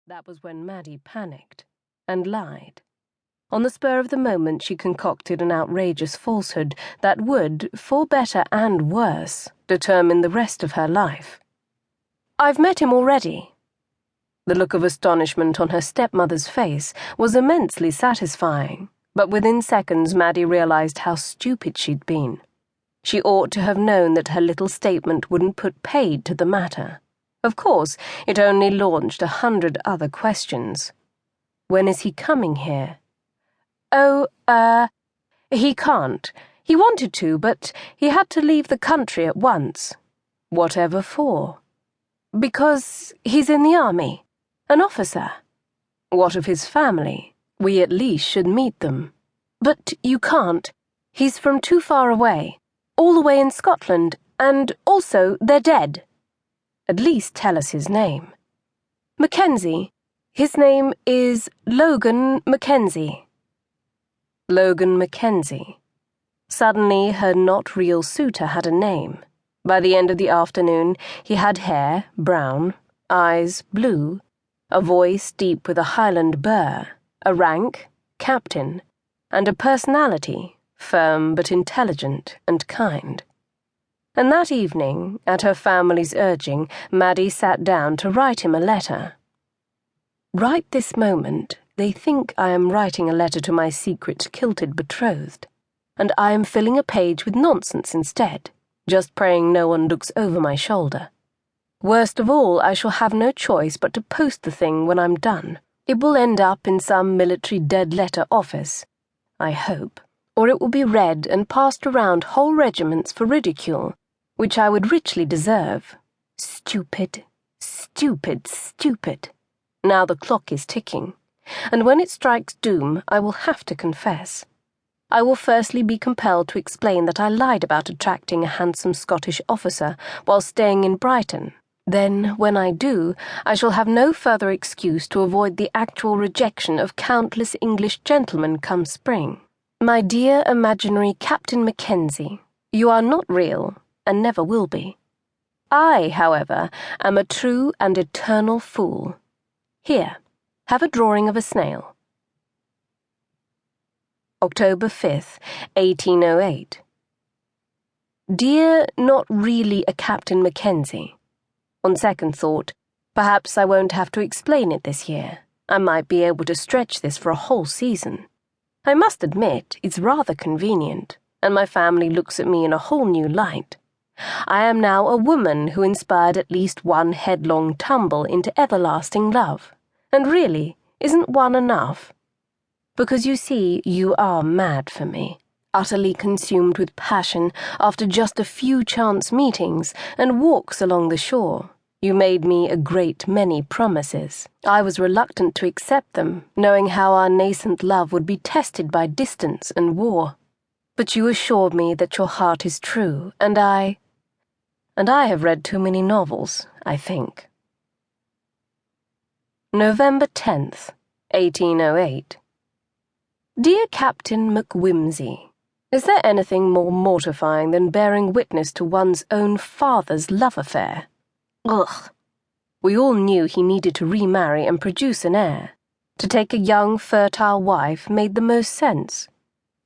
That was when Maddie panicked and lied. On the spur of the moment, she concocted an outrageous falsehood that would, for better and worse, determine the rest of her life. "I've met him already." The look of astonishment on her stepmother's face was immensely satisfying, but within seconds Maddie realized how stupid she'd been. She ought to have known that her little statement wouldn't put paid to the matter. Of course, it only launched 100 other questions. When is he coming here? Oh, he can't. He wanted to, but he had to leave the country at once. Whatever for? Because he's in the army. An officer. What of his family? We at least should meet them. But you can't. He's from too far away. All the way in Scotland, and also they're dead. At least tell us his name. MacKenzie. His name is Logan MacKenzie. Logan MacKenzie. Suddenly, her not-real suitor had a name. By the end of the afternoon, he had hair, brown, eyes, blue, a voice deep with a Highland burr, a rank, captain, and a personality, firm but intelligent and kind. And that evening, at her family's urging, Maddie sat down to write him a letter. Right this moment, they think I am writing a letter to my secret kilted betrothed, and I am filling a page with nonsense instead, just praying no one looks over my shoulder. Worst of all, I shall have no choice but to post the thing when I'm done. It will end up in some military dead letter office, I hope, or it will be read and passed around whole regiments for ridicule, which I would richly deserve. Stupid, stupid, stupid. Now the clock is ticking, and when it strikes doom, I will have to confess. I will firstly be compelled to explain that I lied about attracting a handsome Scottish officer while staying in Brighton. Then, when I do, I shall have no further excuse to avoid the actual rejection of countless English gentlemen come spring. My dear imaginary Captain MacKenzie, you are not real, and never will be. I, however, am a true and eternal fool. Here, have a drawing of a snail. October 5th, 1808. Dear not really a Captain MacKenzie. On second thought, perhaps I won't have to explain it this year. I might be able to stretch this for a whole season. I must admit, it's rather convenient, and my family looks at me in a whole new light. I am now a woman who inspired at least one headlong tumble into everlasting love. And really, isn't one enough? Because you see, you are mad for me, utterly consumed with passion after just a few chance meetings and walks along the shore. You made me a great many promises. I was reluctant to accept them, knowing how our nascent love would be tested by distance and war. But you assured me that your heart is true, and I have read too many novels, I think. November 10th, 1808. Dear Captain MacWhimsy, is there anything more mortifying than bearing witness to one's own father's love affair? Ugh! We all knew he needed to remarry and produce an heir. To take a young, fertile wife made the most sense.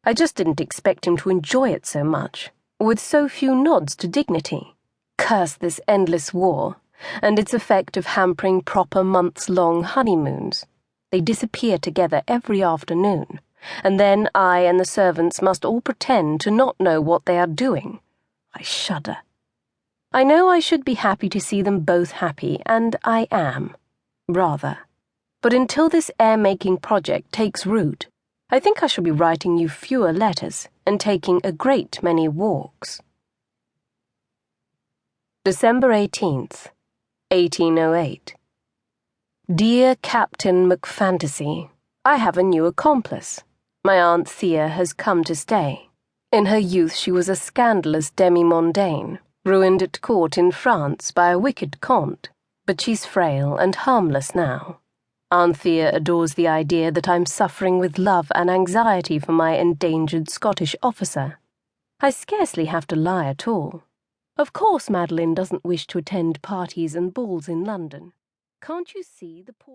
I just didn't expect him to enjoy it so much, with so few nods to dignity. Curse this endless war, and its effect of hampering proper months-long honeymoons. They disappear together every afternoon, and then I and the servants must all pretend to not know what they are doing. I shudder. I know I should be happy to see them both happy, and I am, rather. But until this air-making project takes root, I think I shall be writing you fewer letters and taking a great many walks. December 18th. 1808. Dear Captain MacFantasy, I have a new accomplice. My Aunt Thea has come to stay. In her youth she was a scandalous demi-mondaine, ruined at court in France by a wicked comte, but she's frail and harmless now. Aunt Thea adores the idea that I'm suffering with love and anxiety for my endangered Scottish officer. I scarcely have to lie at all. Of course Madeline doesn't wish to attend parties and balls in London. Can't you see the poor